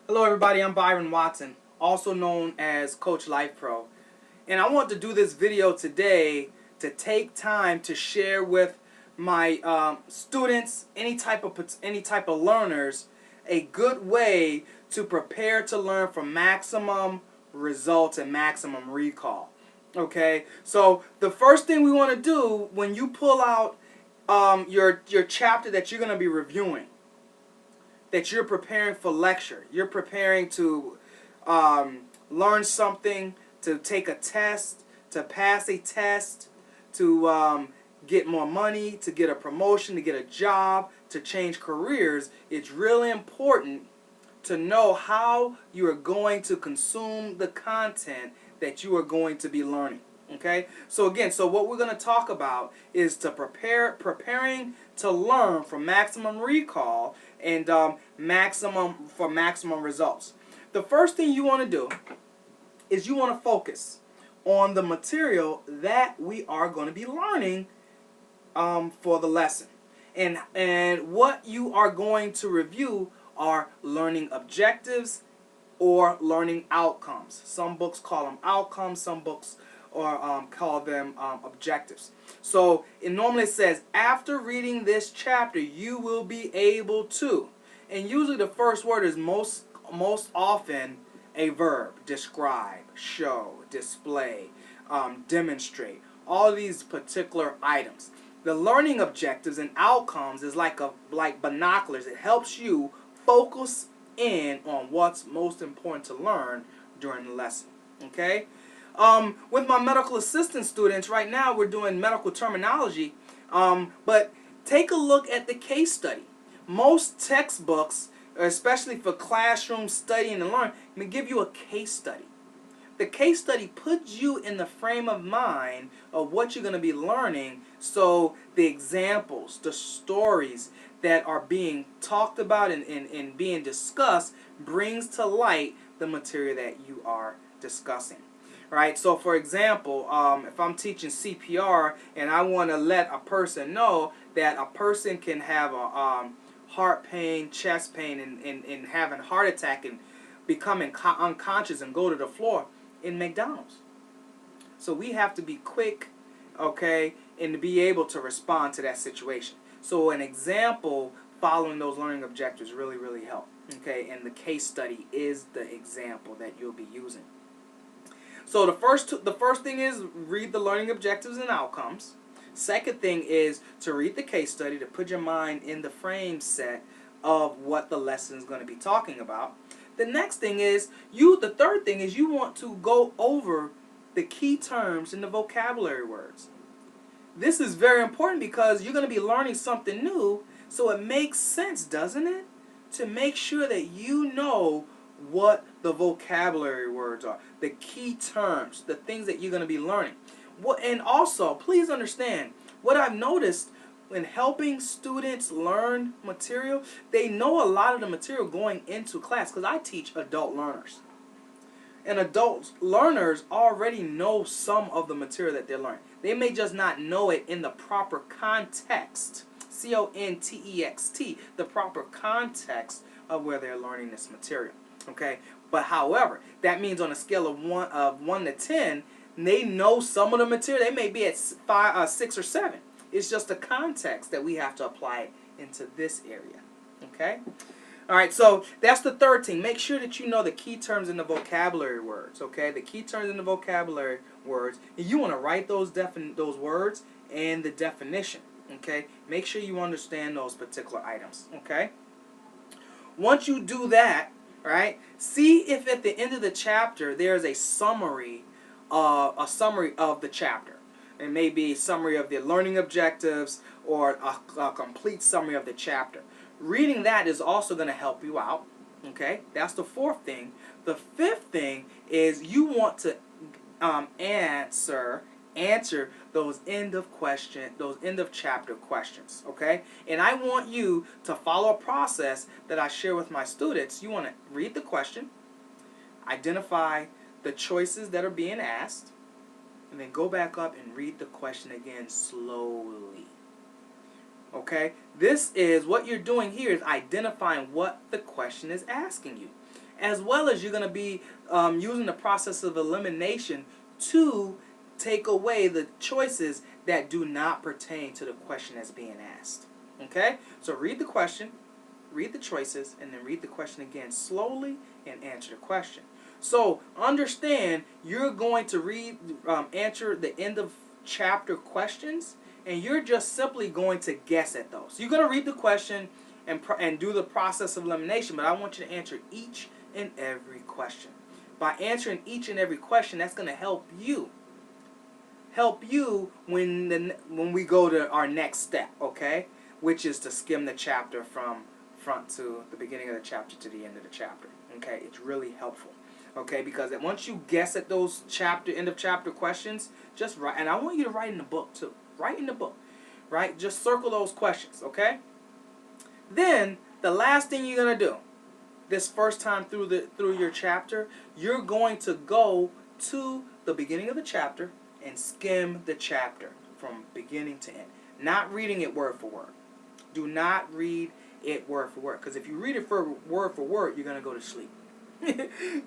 Hello everybody, I'm Byron Watson, also known as Coach Life Pro. And I want to do this video today to take time to share with my students, any type of learners, a good way to prepare to learn for maximum results and maximum recall. Okay, so the first thing we want to do when you pull out your chapter that you're going to be reviewing, that you're preparing for lecture, you're preparing to learn something, to take a test, to pass a test, to get more money, to get a promotion, to get a job, to change careers. It's really important to know how you are going to consume the content that you are going to be learning. Okay, so again, what we're going to talk about is to preparing to learn for maximum recall and maximum results. The first thing you want to do is you want to focus on the material that we are going to be learning for the lesson, and what you are going to review are learning objectives or learning outcomes. Some books call them outcomes, some books call them objectives. So it normally says, after reading this chapter, you will be able to, and usually the first word is most often a verb: describe, show, display, demonstrate. All of these particular items. The learning objectives and outcomes is like binoculars. It helps you focus in on what's most important to learn during the lesson. Okay? With my medical assistant students, right now we're doing medical terminology, but take a look at the case study. Most textbooks, especially for classroom studying and learning, may give you a case study. The case study puts you in the frame of mind of what you're going to be learning, so the examples, the stories that are being talked about and being discussed brings to light the material that you are discussing. Right? So for example, if I'm teaching CPR and I want to let a person know that a person can have a heart pain, chest pain, and having a heart attack and becoming unconscious and go to the floor in McDonald's. So we have to be quick, okay, and to be able to respond to that situation. So an example following those learning objectives really help. Okay, and the case study is the example that you'll be using. So the first thing is read the learning objectives and outcomes. Second thing is to read the case study to put your mind in the frame set of what the lesson is going to be talking about. The next thing is the third thing is you want to go over the key terms and the vocabulary words. This is very important because you're going to be learning something new, so it makes sense, doesn't it, to make sure that you know what the vocabulary words are, the key terms, the things that you're going to be learning. And also, please understand, what I've noticed when helping students learn material, they know a lot of the material going into class, because I teach adult learners. And adult learners already know some of the material that they're learning. They may just not know it in the proper context, C-O-N-T-E-X-T, the proper context of where they're learning this material. Okay, but however, that means on a scale of 1 to 10, they know some of the material. They may be at 6 or 7. It's just the context that we have to apply it into this area. Okay? Alright, so that's the third thing. Make sure that you know the key terms in the vocabulary words. Okay? The key terms in the vocabulary words. And you want to write those words and the definition. Okay? Make sure you understand those particular items. Okay? Once you do that, right, see if at the end of the chapter there's a summary of the chapter. It may be a summary of the learning objectives or a complete summary of the chapter. Reading that is also going to help you out. Okay, that's the fourth thing. The fifth thing is you want to answer those end of chapter questions. Okay, and I want you to follow a process that I share with my students. You want to read the question, identify the choices that are being asked, and then go back up and read the question again slowly. Okay? This is what you're doing here is identifying what the question is asking you. as well as you're going to be using the process of elimination to take away the choices that do not pertain to the question that's being asked. Okay? So read the question, read the choices, and then read the question again slowly and answer the question. So understand you're going to read, answer the end of chapter questions, and you're just simply going to guess at those. You're going to read the question and do the process of elimination, but I want you to answer each and every question. By answering each and every question, that's going to help you when we go to our next step, okay? Which is to skim the chapter from front to the beginning of the chapter to the end of the chapter. Okay, it's really helpful. Okay, because once you guess at those end of chapter questions, just write, and I want you to write in the book too. Write in the book, right? Just circle those questions, okay? Then the last thing you're gonna do, this first time through your chapter, you're going to go to the beginning of the chapter and skim the chapter from beginning to end. Not reading it word for word. Do not read it word for word, because if you read it word, you're going to go to sleep.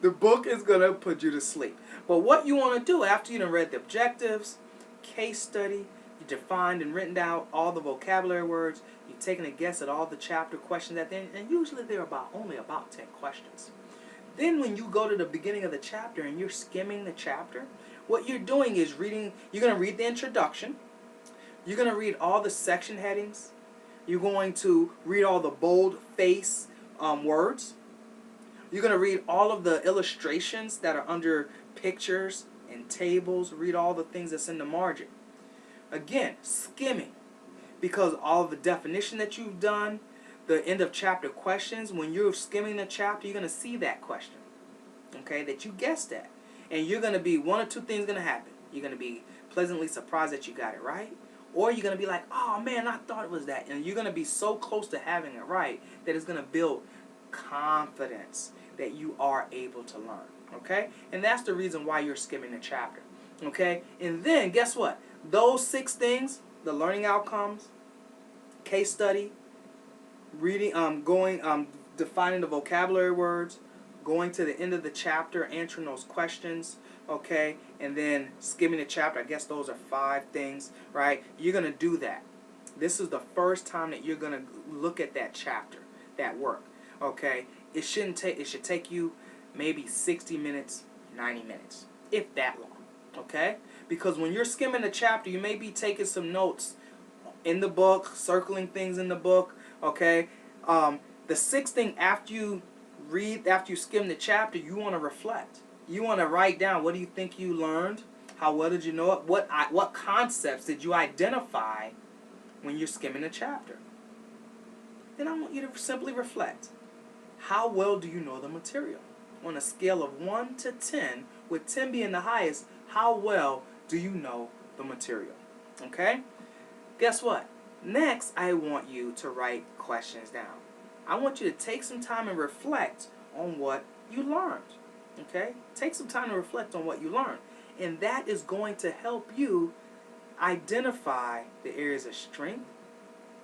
The book is going to put you to sleep. But what you want to do after you've read the objectives, case study, you defined and written out all the vocabulary words, you've taken a guess at all the chapter questions at the end, and usually they're only about 10 questions. Then when you go to the beginning of the chapter and you're skimming the chapter, what you're doing is reading, you're going to read the introduction, you're going to read all the section headings, you're going to read all the bold face words, you're going to read all of the illustrations that are under pictures and tables, read all the things that's in the margin. Again, skimming, because all of the definition that you've done, the end of chapter questions, when you're skimming the chapter, you're going to see that question, okay, that you guessed at. And you're going to be, one or two things going to happen. You're going to be pleasantly surprised that you got it right, or you're going to be like, oh man, I thought it was that. And you're going to be so close to having it right that it's going to build confidence that you are able to learn, okay? And that's the reason why you're skimming the chapter, okay? And then, guess what? Those 6 things, the learning outcomes, case study, reading, defining the vocabulary words, going to the end of the chapter, answering those questions, okay, and then skimming the chapter. I guess those are 5 things, right? You're going to do that. This is the first time that you're going to look at that chapter, that work, okay? It should take you maybe 60 minutes, 90 minutes, if that long, okay? Because when you're skimming the chapter, you may be taking some notes in the book, circling things in the book, okay? The 6th thing, after you skim the chapter, you want to reflect. You want to write down, what do you think you learned? How well did you know it? What concepts did you identify when you're skimming the chapter? Then I want you to simply reflect. How well do you know the material? On a scale of 1 to 10, with 10 being the highest, how well do you know the material? Okay? Guess what? Next, I want you to write questions down. I want you to take some time and reflect on what you learned. Okay? Take some time to reflect on what you learned. And that is going to help you identify the areas of strength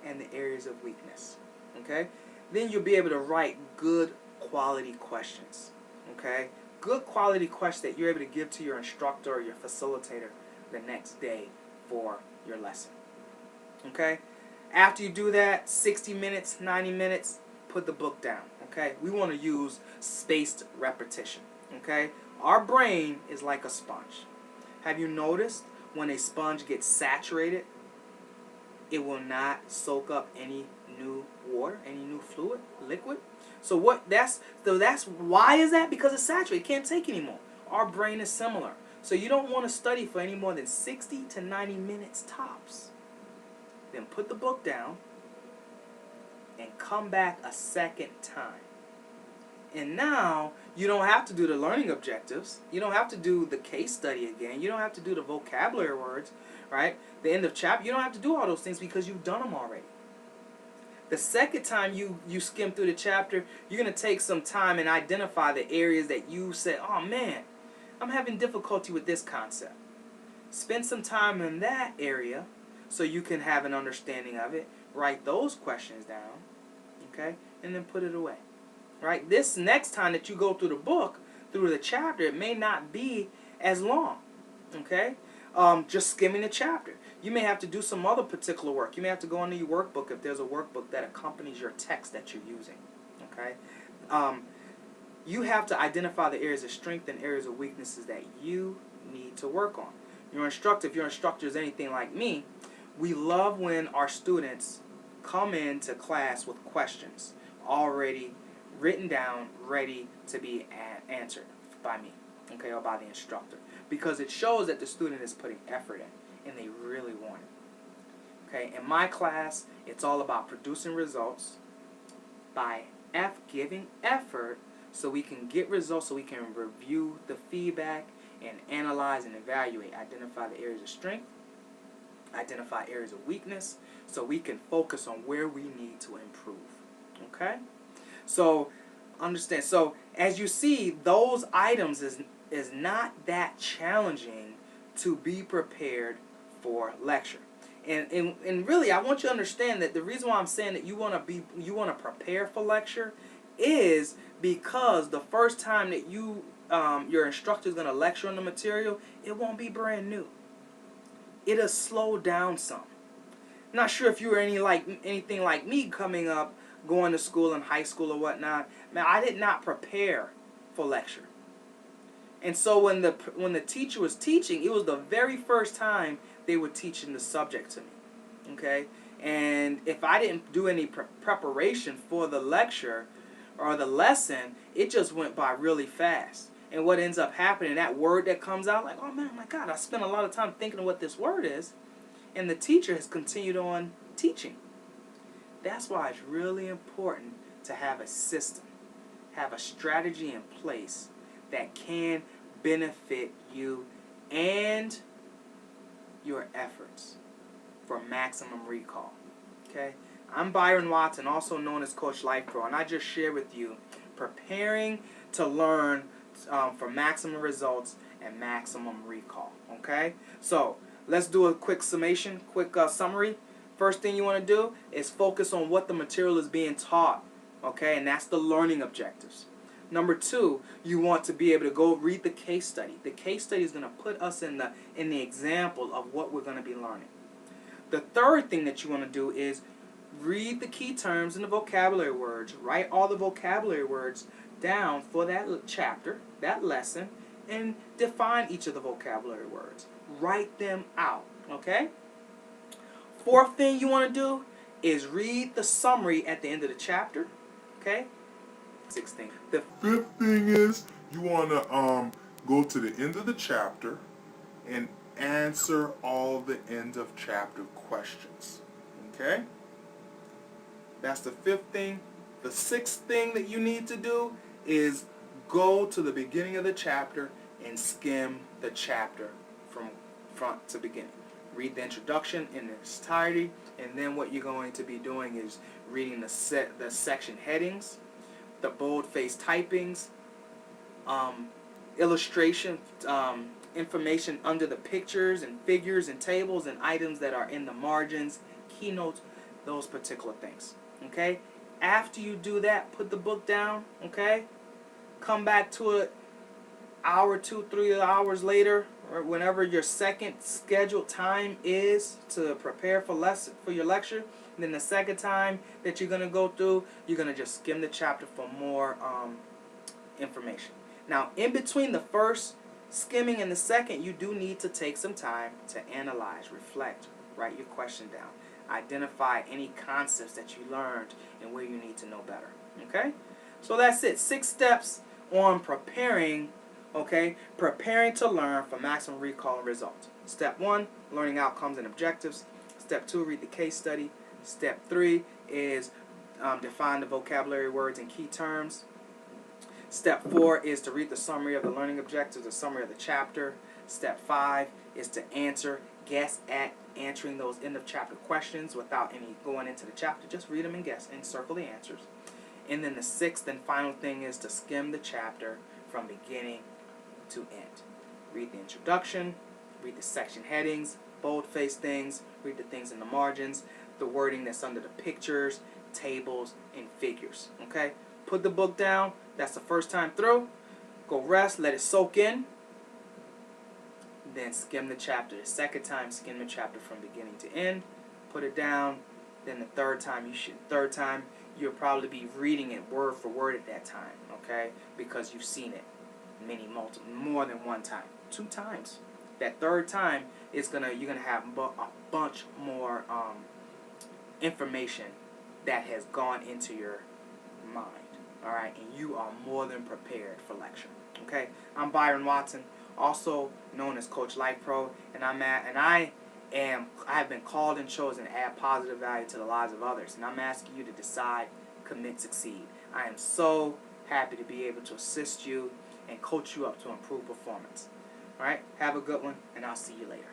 and the areas of weakness. Okay? Then you'll be able to write good quality questions. Okay? Good quality questions that you're able to give to your instructor or your facilitator the next day for your lesson. Okay? After you do that, 60 minutes, 90 minutes, put the book down. Okay? We want to use spaced repetition. Okay? Our brain is like a sponge. Have you noticed when a sponge gets saturated, it will not soak up any new water, any new fluid, liquid? So that's why is that? Because it's saturated. It can't take anymore. Our brain is similar. So you don't want to study for any more than 60 to 90 minutes tops. Then put the book down and come back a second time. And now you don't have to do the learning objectives. You don't have to do the case study again. You don't have to do the vocabulary words, right? The end of chapter. You don't have to do all those things because you've done them already. The second time you skim through the chapter, you're going to take some time and identify the areas that you said, oh man, I'm having difficulty with this concept. Spend some time in that area so you can have an understanding of it. Write those questions down, okay, and then put it away. right? This next time that you go through the book, through the chapter, it may not be as long, okay? Just skimming the chapter. You may have to do some other particular work. You may have to go into your workbook if there's a workbook that accompanies your text that you're using, okay? You have to identify the areas of strength and areas of weaknesses that you need to work on. Your instructor, if your instructor is anything like me, we love when our students come into class with questions already written down, ready to be answered by me, okay, or by the instructor, because it shows that the student is putting effort in and they really want it. Okay, in my class, it's all about producing results by giving effort so we can get results, so we can review the feedback and analyze and evaluate, identify the areas of strength, identify areas of weakness, so we can focus on where we need to improve. Okay? So, understand. So, as you see, those items is not that challenging to be prepared for lecture. And really, I want you to understand that the reason why I'm saying that you want to prepare for lecture is because the first time that your instructor is going to lecture on the material, it won't be brand new. It'll slow down some. Not sure if you were anything like me coming up, going to school in high school or whatnot. Man, I did not prepare for lecture. And so when the teacher was teaching, it was the very first time they were teaching the subject to me. Okay? And if I didn't do any preparation for the lecture or the lesson, it just went by really fast. And what ends up happening, that word that comes out, like, oh man, my God, I spent a lot of time thinking of what this word is. And the teacher has continued on teaching. That's why it's really important to have a system, have a strategy in place that can benefit you and your efforts for maximum recall. Okay? I'm Byron Watson, also known as Coach Life Pro, and I just shared with you preparing to learn for maximum results and maximum recall. Okay? So, let's do a quick summation, quick summary. First thing you want to do is focus on what the material is being taught. Okay? And that's the learning objectives. Number 2, you want to be able to go read the case study. The case study is going to put us in the example of what we're going to be learning. The third thing that you want to do is read the key terms and the vocabulary words. Write all the vocabulary words down for that chapter, that lesson, and define each of the vocabulary words. Write them out, okay? Fourth thing you want to do is read the summary at the end of the chapter, okay? Sixth thing. The fifth thing is you want to go to the end of the chapter and answer all the end of chapter questions. Okay? That's the fifth thing. The sixth thing that you need to do is go to the beginning of the chapter and skim the chapter from front to beginning. Read the introduction in its entirety, and then what you're going to be doing is reading the section headings, the bold-faced typings, illustration, information under the pictures and figures and tables and items that are in the margins, keynotes, those particular things. Okay? After you do that, put the book down, okay? Come back to it hour, 2-3 hours later, or whenever your second scheduled time is to prepare for your lecture. And then the second time that you're going to go through, you're going to just skim the chapter for more information. Now, in between the first skimming and the second, you do need to take some time to analyze, reflect, write your question down, identify any concepts that you learned and where you need to know better. Okay? So that's it. 6 steps on preparing, okay? Preparing to learn for maximum recall and results. Step 1, learning outcomes and objectives. Step 2, read the case study. Step 3 is define the vocabulary words and key terms. Step 4 is to read the summary of the learning objectives, the summary of the chapter. Step 5 is to guess at answering those end of chapter questions without any going into the chapter. Just read them and guess and circle the answers. And then the 6th and final thing is to skim the chapter from beginning to end. Read the introduction, read the section headings, bold-faced things, read the things in the margins, the wording that's under the pictures, tables, and figures. Okay? Put the book down. That's the first time through. Go rest. Let it soak in. Then skim the chapter. The second time, skim the chapter from beginning to end. Put it down. Then the third time, you'll probably be reading it word for word at that time, okay? Because you've seen it more than one time, 2 times. That third time, you're gonna have a bunch more information that has gone into your mind, all right? And you are more than prepared for lecture, okay? I'm Byron Watson, also known as Coach Life Pro, and I have been called and chosen to add positive value to the lives of others, and I'm asking you to decide, commit, succeed. I am so happy to be able to assist you and coach you up to improve performance. All right, have a good one, and I'll see you later.